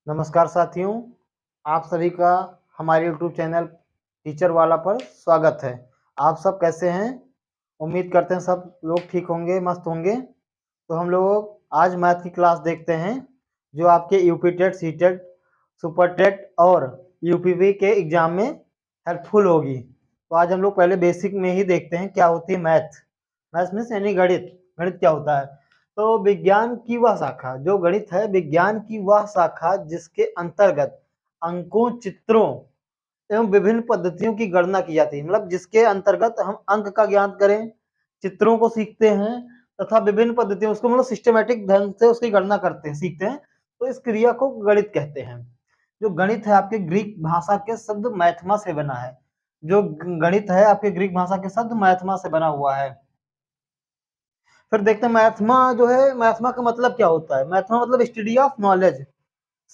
नमस्कार साथियों, आप सभी का हमारे YouTube चैनल टीचर वाला पर स्वागत है। आप सब कैसे हैं? उम्मीद करते हैं सब लोग ठीक होंगे, मस्त होंगे। तो हम लोग आज मैथ की क्लास देखते हैं जो आपके UP TET, C TET, super TET और यूपीवी के एग्जाम में हेल्पफुल होगी। तो आज हम लोग पहले बेसिक में ही देखते हैं क्या होती है मैथ। मैथ मीन्स यानी गणित। गणित क्या होता है? तो विज्ञान की वह शाखा जो गणित है, विज्ञान की वह शाखा जिसके अंतर्गत अंकों, चित्रों एवं विभिन्न पद्धतियों की गणना की जाती है। मतलब जिसके अंतर्गत हम अंक का ज्ञान करें, चित्रों को सीखते हैं तथा विभिन्न पद्धतियों उसको मतलब सिस्टमेटिक ढंग से उसकी गणना करते हैं, सीखते हैं। तो इस क्रिया को गणित कहते हैं। जो गणित है आपके ग्रीक भाषा के शब्द मैथमा से बना है। जो गणित है आपके ग्रीक भाषा के शब्द मैथमा से बना हुआ है। फिर देखते हैं मैथमा जो है, मैथमा का मतलब क्या होता है? मैथमा मतलब स्टडी ऑफ नॉलेज,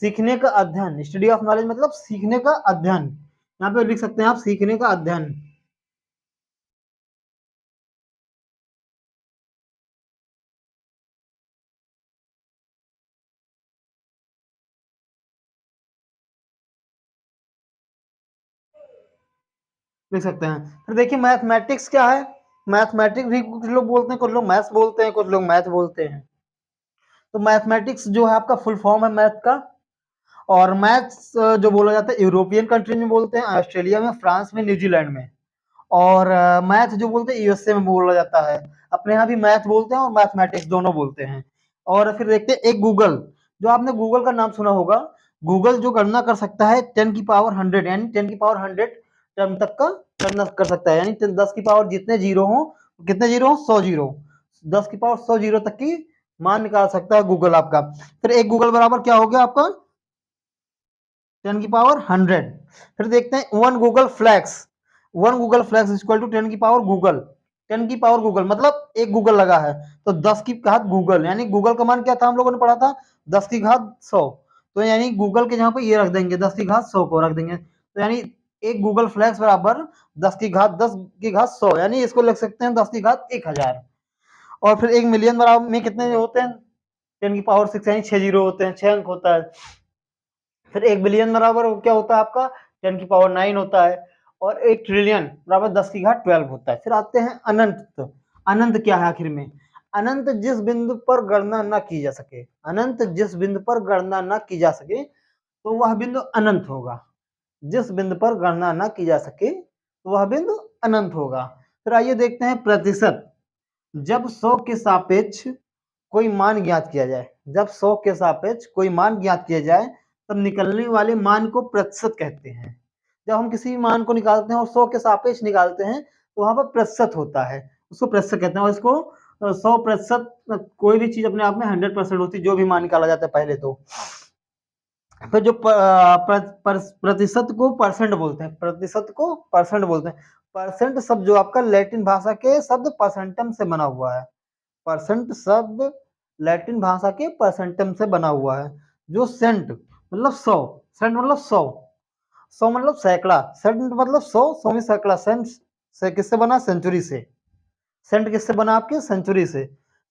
सीखने का अध्ययन। स्टडी ऑफ नॉलेज मतलब सीखने का अध्ययन। यहाँ पे लिख सकते हैं आप सीखने का अध्ययन। लिख सकते हैं। फिर देखिए मैथमेटिक्स क्या है? मैथमेटिक्स भी कुछ लोग बोलते हैं, कुछ लोग मैथ्स बोलते हैं, कुछ लोग मैथ बोलते हैं। तो मैथमेटिक्स जो है आपका फुल फॉर्म है मैथ का। और मैथ्स जो बोला जाता है यूरोपियन कंट्री में बोलते हैं, ऑस्ट्रेलिया में, फ्रांस में, न्यूजीलैंड में। और मैथ जो बोलते हैं यूएसए में बोला जाता है। अपने यहाँ भी मैथ बोलते हैं और मैथमेटिक्स दोनों बोलते हैं। और फिर देखते हैं एक गूगल। जो आपने गूगल का नाम सुना होगा। गूगल जो गणना कर सकता है 10 की पावर 100 यानी 10 की पावर 100 टर्म तक का गणना कर सकता है। यानी 10 की पावर जितने जीरो हो, कितने जीरो हो? 100 जीरो। 10 की पावर 100 जीरो तक की मान निकाल सकता है गूगल आपका। फिर एक गूगल बराबर क्या हो गया आपका? 10 की पावर 100। फिर देखते हैं one googolplex. One googolplex equal to 10 की पावर गूगल। 10 की पावर गूगल मतलब एक गूगल लगा है। तो 10 की घात गूगल, यानी गूगल का मान क्या था हम लोगों ने पढ़ा था? 10 की घात 100। तो यानी गूगल के जहां पर ये रख देंगे, 10 की घात 100 को रख देंगे। तो यानी एक गूगल फ्लैक्स बराबर 10 की घात 100, यानी इसको लिख सकते हैं 10 की घात 1000। और फिर एक मिलियन बराबर में कितने होते हैं? 10 की पावर 6 यानी 6 जीरो होते हैं, 6 अंक होता है। फिर एक बिलियन बराबर क्या होता है आपका? 10 की पावर 9 होता है। और एक ट्रिलियन बराबर 10 की घात 12 होता है। फिर आते हैं अनंत। अनंत क्या है आखिर में? अनंत जिस बिंदु पर गणना न की जा सके, अनंत जिस बिंदु पर गणना न की जा सके तो वह बिंदु अनंत होगा। जिस बिंदु पर गणना न की जा सके तो वह बिंदु अनंत होगा। फिर आइए देखते हैं प्रतिशत। जब 100 के सापेक्ष कोई मान ज्ञात किया जाए, जब 100 के सापेक्ष कोई मान ज्ञात किया जाए तब निकलने वाले मान को प्रतिशत कहते हैं। जब हम किसी मान को निकालते हैं और 100 के सापेक्ष निकालते हैं तो वहां पर प्रतिशत होता है, उसको प्रतिशत कहते हैं। और इसको 100% कोई भी चीज अपने आप में 100% होती है, जो भी मान निकाला जाता है पहले तो। फिर जो प्रतिशत को परसेंट बोलते हैं, प्रतिशत को परसेंट बोलते हैं। परसेंट शब्द जो आपका लैटिन भाषा के शब्द परसेंटम से बना हुआ है। परसेंट शब्द लैटिन भाषा के परसेंटम से बना हुआ है। जो सेंट मतलब 100, सेंट मतलब 100, 100 मतलब सैकड़ा, सेंट मतलब 100, 100 में सैकड़ा। सेंट से किससे बना? सेंचुरी से। सेंट किससे बना? आपके सेंचुरी से।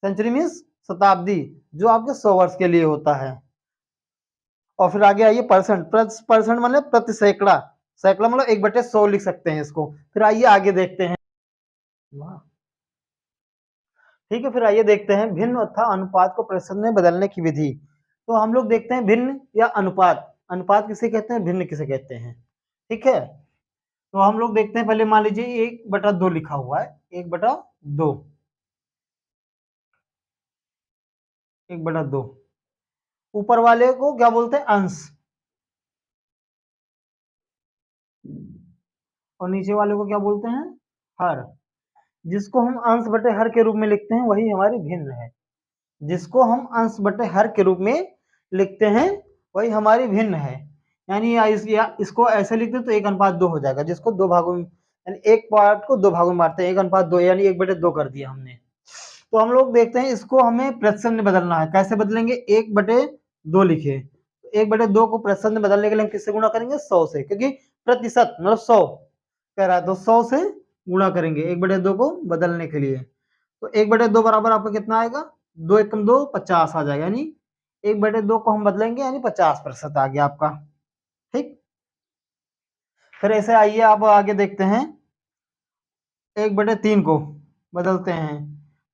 सेंचुरी मीन्स शताब्दी, जो आपके 100 वर्ष के लिए होता है। और फिर आगे आइए परसेंट। परसेंट मतलब प्रति सैकड़ा। सैकड़ा मतलब 1/100 लिख सकते हैं इसको। फिर आइए आगे देखते हैं। वाह, ठीक है। फिर आइए देखते हैं भिन्न तथा अनुपात को प्रतिशत में बदलने की विधि। तो हम लोग देखते हैं भिन्न या अनुपात। अनुपात किसे कहते हैं, भिन्न किसे कहते हैं? ठीक है। तो हम लोग देखते हैं, पहले मान लीजिए 1/2 लिखा हुआ है। 1/2, 1/2। ऊपर वाले को क्या बोलते हैं? अंश। और नीचे वाले को क्या बोलते हैं? हर। जिसको हम अंश बटे हर के रूप में लिखते हैं वही हमारी भिन्न है। जिसको हम अंश बटे हर के रूप में लिखते हैं वही हमारी भिन्न है। यानी इसको ऐसे लिखते हैं तो 1/2 हो जाएगा। जिसको दो भागों में, यानी एक पार्ट को दो भागों में बांटते हैं, 1/2 यानी 1/2 कर दिया हमने। तो हम लोग देखते हैं इसको हमें प्रतिशत में बदलना है। कैसे बदलेंगे? 1/2 लिखे। 1/2 को प्रतिशत में बदलने के लिए हम किससे गुणा करेंगे? 100 से, क्योंकि प्रतिशत मतलब 100 कह रहा है तो 100 से गुणा करेंगे 1/2 को बदलने के लिए। तो 1/2 बराबर आपका कितना आएगा? 2 एकम 2, 50 आ जाएगा। यानी 1/2 को हम बदलेंगे यानी 50% आ गया आपका। ठीक, फिर ऐसे आइए आप आगे देखते हैं, 1/3 को बदलते हैं।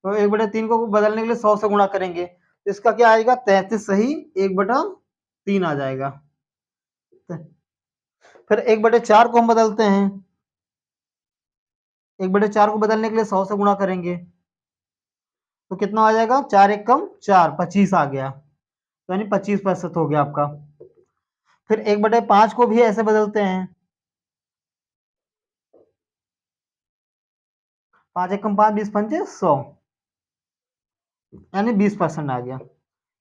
तो 1/3 को बदलने के लिए 100 से गुणा करेंगे, तो इसका क्या आएगा, 33 सही 1/3 आ जाएगा। फिर 1/4 को हम बदलते हैं, 1/4 को बदलने के लिए 100 से गुणा करेंगे, तो कितना आ जाएगा, 4 एकम 4, 25 आ गया, तो यानी 25% हो गया आपका। फिर 1/5 को भी ऐसे बदलते हैं, 5 एकम 5, 20 पंचे 100, यानी 20% आ गया।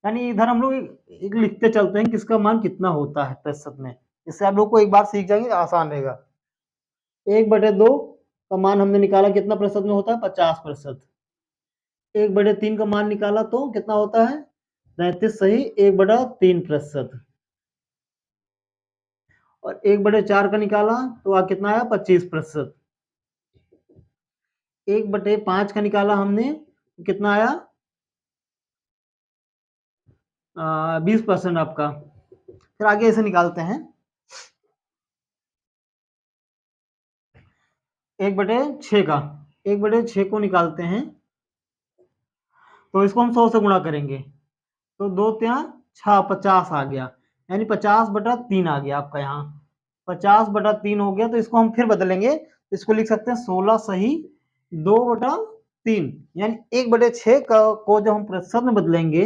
यानी इधर हम लोग एक लिखते चलते हैं किसका मान कितना होता है प्रतिशत में, इससे आप लोग को एक बार सीख जाएंगे, आसान रहेगा। 1/2 का मान हमने निकाला, कितना प्रतिशत में होता है, 50%। 1/3 का मान निकाला तो कितना होता है, 33 सही 1/3%। और 1/4 का निकाला तो कितना आया, 25%। 1/5 का निकाला हमने, कितना आया, 20% आपका। फिर आगे ऐसे निकालते हैं, 1/6 का, 1/6 को निकालते हैं, तो इसको हम 100 से गुणा करेंगे, तो 2 त्या 6, 50 आ गया, यानी 50/3 आ गया आपका। यहाँ 50/3 हो गया, तो इसको हम फिर बदलेंगे, इसको लिख सकते हैं 16 सही 2/3, यानी 1/6 को जब हम प्रतिशत में बदलेंगे,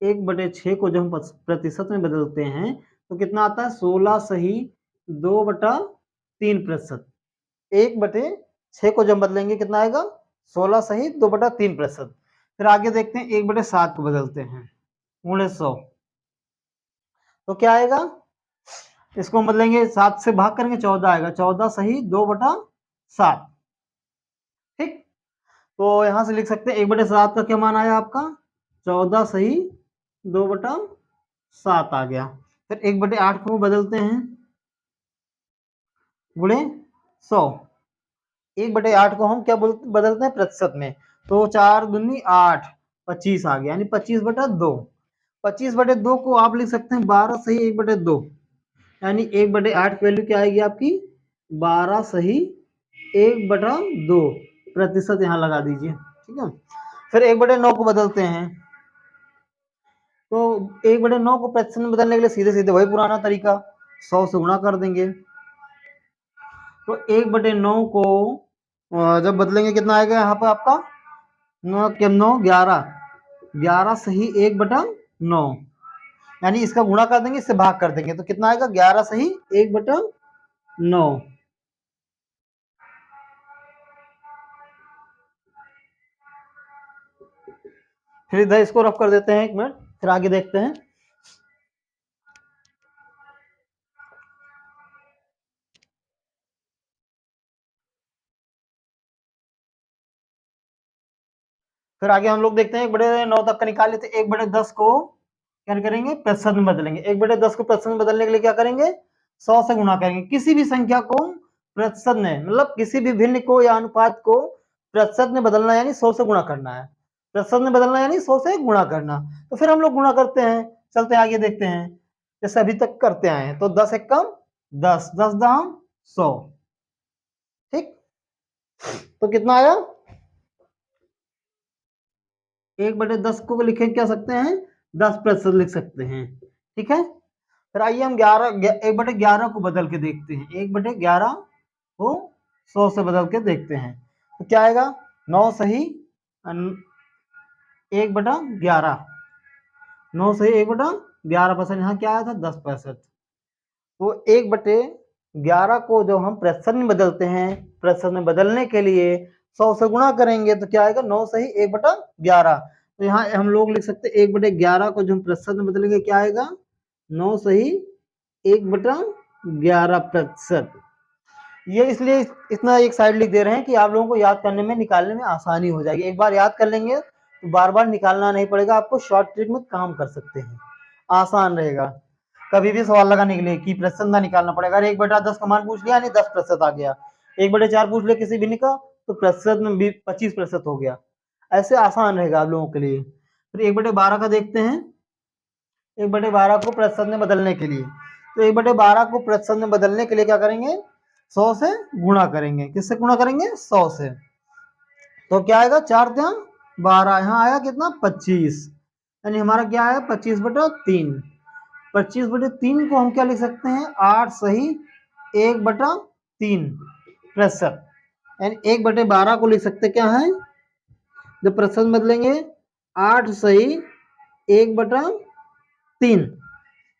1/6 को जब हम प्रतिशत में बदलते हैं, तो कितना आता है, 16 सही 2/3%। 1/6 को जब बदलेंगे कितना आएगा, 16 सही 2/3%। फिर आगे देखते हैं, 1/7 को बदलते हैं, 1900, तो क्या आएगा, इसको हम बदलेंगे, 7 से भाग करेंगे 14 आएगा, 14 सही 2/7। ठीक, तो यहां से लिख सकते हैं 1/7 का क्या मान आया आपका, 14 सही 2/7 आ गया। फिर 1/8 को बदलते हैं, गुणे 100, 1/8 को हम क्या बदलते हैं प्रतिशत में, तो 4 दूनी 8, 25 आ गया, यानी 25/2। 25/2 को आप लिख सकते हैं 12 सही 1/2, यानी 1/8 की वैल्यू क्या आएगी आपकी, 12 सही 1/2 प्रतिशत, यहाँ लगा दीजिए। ठीक है, फिर 1/9 को बदलते हैं, तो 1/9 को प्रतिशत में बदलने के लिए सीधे सीधे वही पुराना तरीका, 100 से गुणा कर देंगे, तो 1/9 को जब बदलेंगे कितना आएगा यहाँ पर आपका, 9 के 9 11, 11 सही 1/9, यानी इसका गुणा कर देंगे, इससे भाग कर देंगे, तो कितना आएगा, 11 सही 1/9। फिर इधर इसको रफ कर देते हैं 1 मिनट, फिर आगे देखते हैं। फिर आगे हम लोग देखते हैं, 1/9 तक का निकाल लेते हैं, 1/10 को क्या करेंगे, प्रतिशत में बदलेंगे। 1/10 को प्रतिशत में बदलने के लिए क्या करेंगे, 100 से गुणा करेंगे। किसी भी संख्या को प्रतिशत में, मतलब किसी भी भिन्न को या अनुपात को प्रतिशत में बदलना यानी 100 से गुणा करना है, प्रतिशत में बदलना यानी 100 से गुणा करना। तो फिर हम लोग गुणा करते हैं, चलते हैं आगे देखते हैं, जैसे अभी तक करते आए हैं, तो 10 एकम 10, 10 दाम 100। ठीक, तो कितना आया, 1/10 को लिखे क्या सकते हैं, 10% लिख सकते हैं। ठीक है, फिर आइए हम 1/11 को बदल के देखते हैं, 1/11 को 100 से बदल के देखते हैं, तो क्या आएगा, 9 सही 1/11, 9 सही 1/11%, यहाँ क्या आया था, 10%। तो 1/11 को जो हम प्रतिशत में बदलते हैं, प्रतिशत में बदलने के लिए 100 से गुणा करेंगे, तो क्या आएगा, 9 सही 1/11। तो यहाँ हम लोग लिख सकते हैं 1/11 को जो हम प्रतिशत में बदलेंगे क्या आएगा, 9 सही 1/11%। ये इसलिए इतना एक साइड लिख दे रहे हैं कि आप लोगों को याद करने में, निकालने में आसानी हो जाएगी। एक बार याद कर लेंगे तो बार बार निकालना नहीं पड़ेगा आपको, शॉर्ट ट्रिक में काम कर सकते हैं, आसान रहेगा। कभी भी सवाल लगाने के लिए कि प्रतिशत ना निकालना पड़ेगा, अरे 1/10 का मान पूछ लिया यानी 10% आ गया, 1/4 पूछ लिया किसी भिन्न का, तो प्रतिशत में भी 25% हो गया। ऐसे आसान रहेगा आप लोगों के लिए। फिर 1/12 का देखते हैं, 1/12 को प्रतिशत में बदलने के लिए, तो 1/12 को प्रतिशत में बदलने के लिए क्या करेंगे, 100 से गुणा करेंगे। किससे गुणा करेंगे, 100 से। तो क्या आएगा, 4×12, यहाँ आया कितना, 25, यानी हमारा क्या आया, 25/3। 25/3 को हम क्या लिख सकते हैं, 8 सही 1/3 प्रतिशत, यानी 1/12 को लिख सकते क्या है, जब प्रतिशत में बदलेंगे 8 सही 1/3,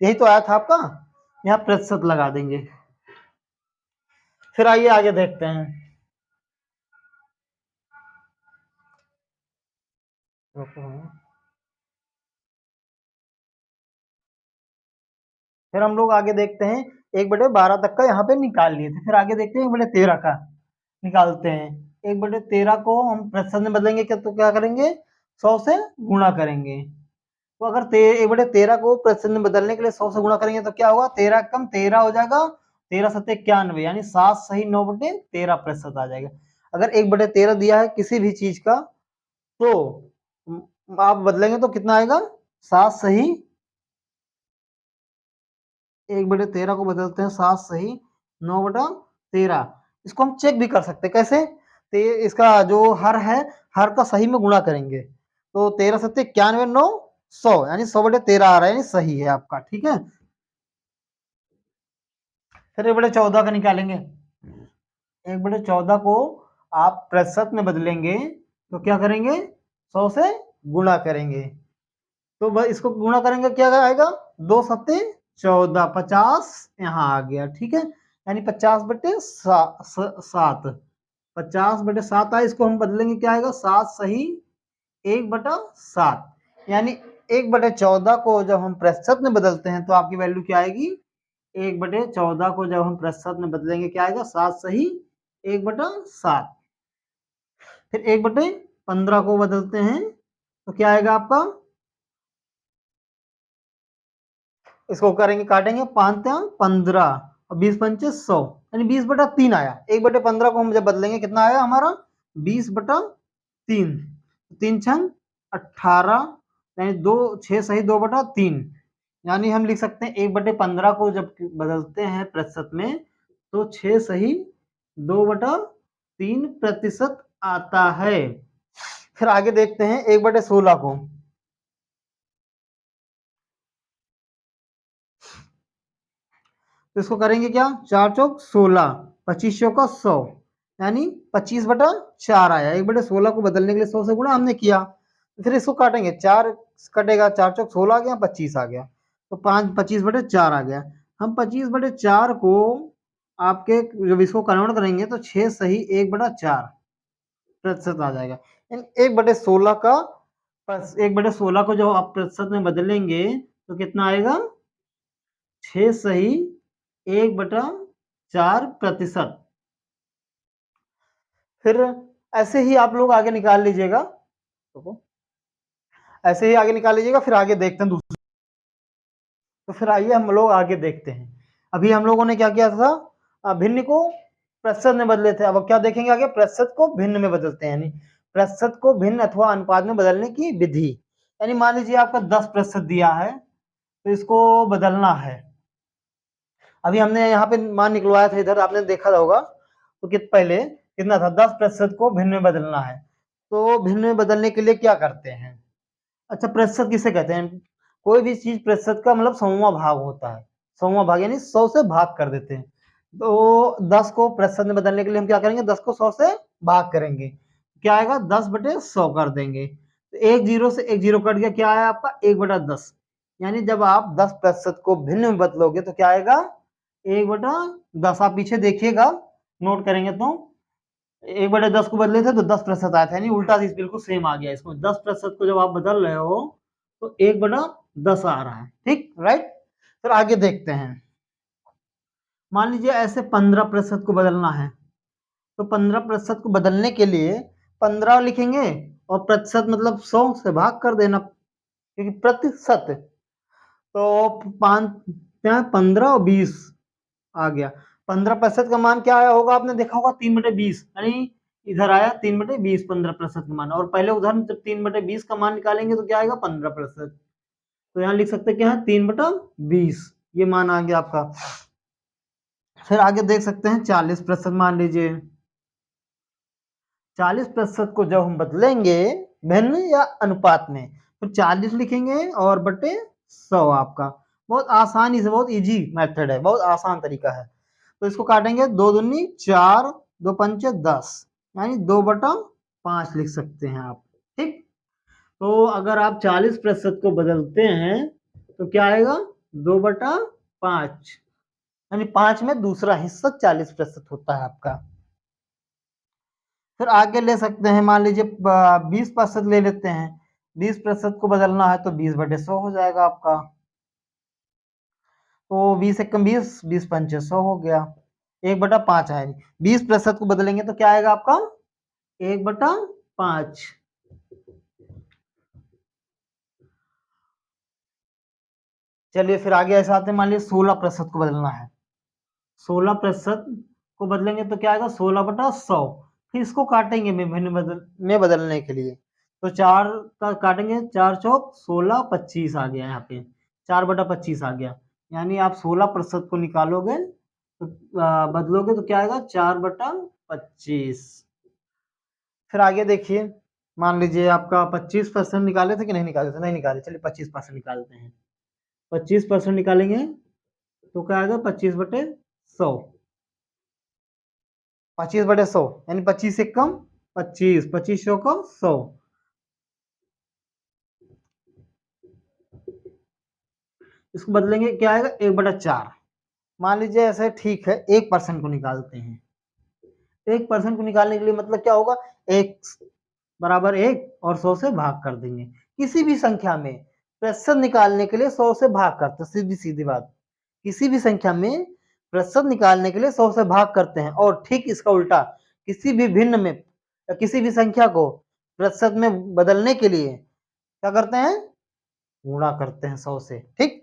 यही तो आया था आपका, यहाँ प्रतिशत लगा देंगे। फिर आइए आगे देखते हैं। फिर हम लोग आगे देखते हैं, 1/12 तक का यहाँ पे निकाल लिए थे। फिर आगे देखते हैं 1/13 का निकालते हैं। 1/13 को हम प्रतिशत में बदलेंगे क्या, तो क्या करेंगे, 100 से गुणा करेंगे। तो अगर 1/13 को प्रतिशत में बदलने के लिए 100 से गुणा करेंगे तो क्या होगा, 13 कम 13 हो जाएगा, 13×7=91, यानी 7 सही 9/13 प्रतिशत आ जाएगा। अगर 1/13 दिया है किसी भी चीज का, तो आप बदलेंगे तो कितना आएगा, 7 सही 1/13 को बदलते हैं 7 सही 9/13। इसको हम चेक भी कर सकते हैं, कैसे, तो इसका जो हर है, हर का सही में गुणा करेंगे, तो 13×7=91, 9 100, यानी 100/13 आ रहा है, यानी सही है आपका, ठीक है। फिर 1/14 का निकालेंगे। 1/14 को आप प्रतिशत में बदलेंगे तो क्या करेंगे, 100 से गुणा करेंगे, तो इसको गुणा करेंगे क्या आएगा, 2×7=14, 50 यहाँ आ गया, ठीक है, यानी 50/7, 50/7 आए, इसको हम बदलेंगे क्या आएगा, 7 सही 1/7, यानी 1/14 को जब हम प्रतिशत में बदलते हैं तो आपकी वैल्यू क्या आएगी, 1/14 को जब हम प्रतिशत में बदलेंगे क्या आएगा, 7 सही 1/7। फिर 1/15 को बदलते हैं तो क्या आएगा आपका, इसको करेंगे काटेंगे, 5×15 और 20×5=100, यानी 20/3 आया। 1/15 को हम जब बदलेंगे कितना आया हमारा, 20/3, 3×6=18, यानी 6 सही 2/3, यानी हम लिख सकते हैं 1/15 को जब बदलते हैं प्रतिशत में तो 6 सही 2/3 प्रतिशत आता है। फिर आगे देखते हैं 1/16 को। तो इसको करेंगे क्या, 4×4=16, 25×100, यानी 25/4 आया। 1/16 को बदलने के लिए 100 से गुणा हमने किया, फिर इसको काटेंगे, 4 कटेगा, 4×16 आ गया, 25 आ गया, तो 25/4 आ गया। हम 25/4 को आपके जब इसको कन्वर्ट करेंगे तो 6 सही 1/4 प्रतिशत आ जाएगा। 1/16 का 1/16 को जब आप प्रतिशत में बदलेंगे तो कितना आएगा, 6 सही 1/4 प्रतिशत। फिर ऐसे ही आप लोग आगे निकाल लीजिएगा, ऐसे ही आगे निकाल लीजिएगा। फिर आगे देखते हैं दूसरे। तो फिर आइए हम लोग आगे देखते हैं। अभी हम लोगों ने क्या किया था, भिन्न को प्रतिशत में बदले थे। अब क्या देखेंगे आगे, प्रतिशत को भिन्न में बदलते हैं, यानी प्रतिशत को भिन्न अथवा अनुपात में बदलने की विधि। यानी मान लीजिए आपका 10% दिया है तो इसको बदलना है। अभी हमने यहाँ पे मान निकलवाया था, इधर आपने देखा होगा, तो पहले कितना था, 10% को भिन्न में बदलना है। तो भिन्न में बदलने के लिए क्या करते हैं, अच्छा प्रतिशत किसे कहते हैं, कोई भी चीज प्रतिशत का मतलब 100वां भाग होता है, 100वां भाग यानी 100 से भाग कर देते हैं। तो 10 को प्रतिशत में बदलने के लिए हम क्या करेंगे, 10 को 100 से भाग करेंगे, क्या आएगा, 10/100 कर देंगे, तो एक जीरो से एक जीरो कट गया, क्या आया आपका 1/10, यानी जब आप 10% को भिन्न में बदलोगे तो क्या आएगा, 1/10। आप पीछे देखिएगा, नोट करेंगे तो 1/10 को बदले थे तो 10% आया था, यानी उल्टा चीज बिल्कुल सेम आ गया इसमें। 10% को जब आप बदल रहे हो तो 1/10 आ रहा है, ठीक, राइट। फिर आगे देखते हैं, मान लीजिए ऐसे 15% को बदलना है, तो 15% को बदलने के लिए 15 लिखेंगे और प्रतिशत मतलब 100 से भाग कर देना, क्योंकि प्रतिशत, तो 15 और 20 आ गया। 15% का मान क्या आया होगा, आपने देखा होगा 3/20, यानी इधर आया 3/20 15% का मान, और पहले उधर जब 3/20 का मान निकालेंगे तो क्या आएगा 15%। तो यहाँ लिख सकते हैं क्या है 3/20, ये मान आ गया आपका। फिर आगे देख सकते हैं 40% मान लीजिए। 40% को जब हम बदलेंगे भिन्न या अनुपात में, तो 40 लिखेंगे और बटे 100 आपका। बहुत आसानी से, बहुत इजी मेथड है, बहुत आसान तरीका है। तो इसको काटेंगे, 2 दूनी 4, 2 पंचे 10, यानी 2/5 लिख सकते हैं आप। ठीक, तो अगर आप 40% को बदलते हैं तो क्या आएगा 2/5, यानी 5 में दूसरा हिस्सा 40% होता है आपका। फिर आगे ले सकते हैं, मान लीजिए 20% ले लेते हैं। 20% को बदलना है तो 20/100 हो जाएगा आपका। तो 20 एकम 20, 20 पंचे 100 हो गया, 1/5 है। 20% को बदलेंगे तो क्या आएगा आपका 1/5। चलिए फिर आगे ऐसा आते हैं, मान लीजिए 16% को बदलना है। 16% को बदलेंगे तो क्या आएगा 16/100। फिर इसको काटेंगे में बदलने के लिए, तो 4 का काटेंगे, 4 चौक 16, 25 आ गया यहाँ पे, 4/25 आ गया। यानी आप 16% को निकालोगे तो बदलोगे तो क्या आएगा 4/25। फिर आगे देखिए, मान लीजिए आपका 25% निकाले थे कि नहीं निकाले थे, नहीं निकाले, चलिए 25% निकालते हैं। 25% निकालेंगे तो क्या आएगा 25/100, 25/100 यानी 25 से कम 25, 25 का 100। इसको बदलेंगे क्या आएगा 1/4। मान लीजिए ऐसे ठीक है, 1% को निकालते हैं। 1% को निकालने के लिए मतलब क्या होगा, 1 और 100 से भाग कर देंगे। किसी भी संख्या में प्रतिशत निकालने के लिए 100 से भाग करते हैं, सीधी सीधी बात। किसी भी संख्या में प्रतिशत निकालने के लिए 100 से भाग करते हैं, और ठीक इसका उल्टा किसी भी भिन्न में या किसी भी संख्या को प्रतिशत में बदलने के लिए क्या करते हैं, गुणा करते हैं 100 से। ठीक,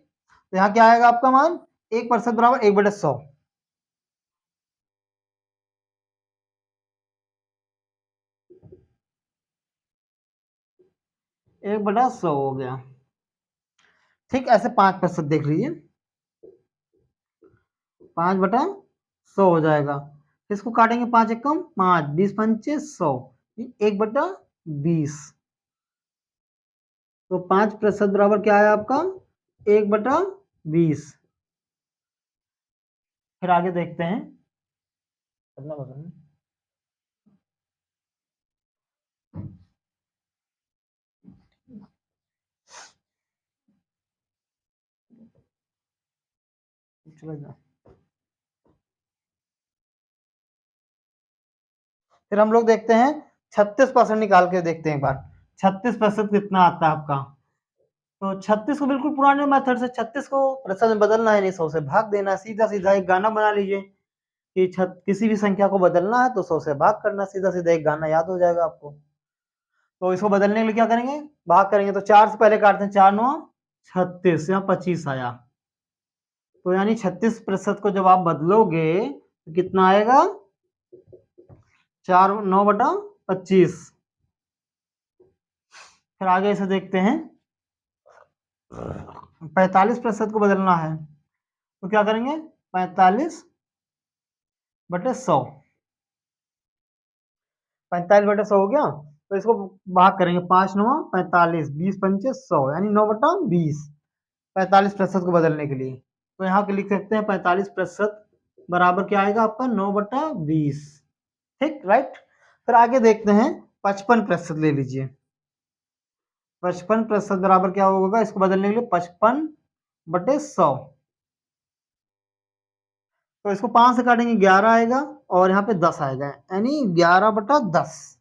तो यहाँ क्या आएगा आपका मान 1% बराबर 1/100। 1/100 हो गया। ठीक, ऐसे 5% देख लीजिए, 5/100 हो जाएगा। इसको काटेंगे, 5 एकम 5, 20 पंचे 100, 1/20। तो 5% बराबर क्या है आपका 1/20। फिर आगे देखते हैं, कितना बदलना, चला जा। फिर हम लोग देखते हैं 36% निकाल के देखते हैं एक बार, 36% कितना आता है आपका। तो 36 को बिल्कुल पुराने मेथड से 36 को प्रतिशत में बदलना है नहीं, 100 से भाग देना है। सीधा सीधा एक गाना बना लीजिए कि किसी भी संख्या को बदलना है तो 100 से भाग करना, सीधा सीधा एक गाना याद हो जाएगा आपको। तो इसको बदलने के लिए क्या करेंगे, भाग करेंगे, तो 4 से पहले काटते हैं, 4 9 36, यहाँ 25 आया। तो यानी 36% को जब आप बदलोगे तो कितना आएगा 4 9/25। फिर आगे इसे देखते हैं, 45% को बदलना है तो क्या करेंगे 45/100। 45/100 हो गया, तो इसको भाग करेंगे, 5 9 45, 20 पंचे 100, यानी 9/20। 45% को बदलने के लिए तो यहाँ पे लिख सकते हैं 45% बराबर क्या आएगा आपका 9/20। ठीक, राइट। फिर आगे देखते हैं 55% ले लीजिए। 55% बराबर क्या होगा, इसको बदलने के लिए 55/100। तो इसको 5 से काटेंगे 11 आएगा, और यहाँ पे 10 आएगा, यानी 11/10।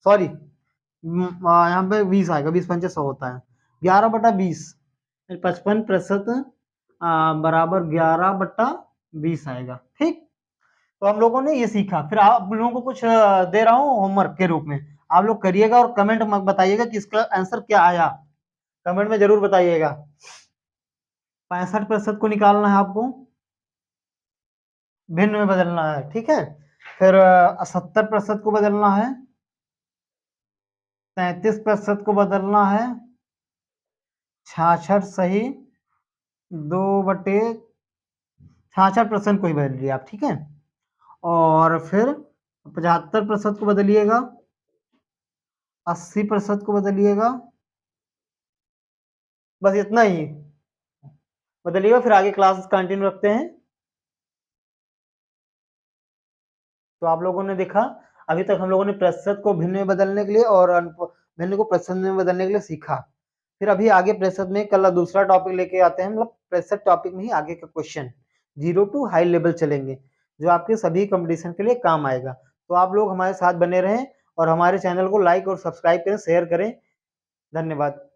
सॉरी, यहाँ पे 20 आएगा, 20 पंचे 100 होता है, 11/20। 55% बराबर 11/20 आएगा। ठीक, तो हम लोगों ने ये सीखा। फिर आप लोगों को कुछ दे रहा हूँ होमवर्क के रूप में, आप लोग करिएगा और कमेंट में बताइएगा कि इसका आंसर क्या आया, कमेंट में जरूर बताइएगा। 65% को निकालना है आपको, भिन्न में बदलना है। ठीक है, फिर 70% को बदलना है, 33% को बदलना है, 66 सही 2/66% को ही बदलिए आप, ठीक है। और फिर 75% को बदलिएगा, 80% को बदलिएगा, बस इतना ही बदलिएगा। फिर आगे क्लास कंटिन्यू रखते हैं। तो आप लोगों ने देखा, अभी तक हम लोगों ने प्रतिशत को भिन्न में बदलने के लिए और भिन्न को प्रतिशत में बदलने के लिए सीखा। फिर अभी आगे प्रतिशत में कल दूसरा टॉपिक लेके आते हैं, मतलब प्रतिशत टॉपिक में ही आगे का क्वेश्चन 0 टू हाई लेवल चलेंगे, जो आपके सभी कंपटीशन के लिए काम आएगा। तो आप लोग हमारे साथ बने रहें और हमारे चैनल को लाइक और सब्सक्राइब करें, शेयर करें। धन्यवाद।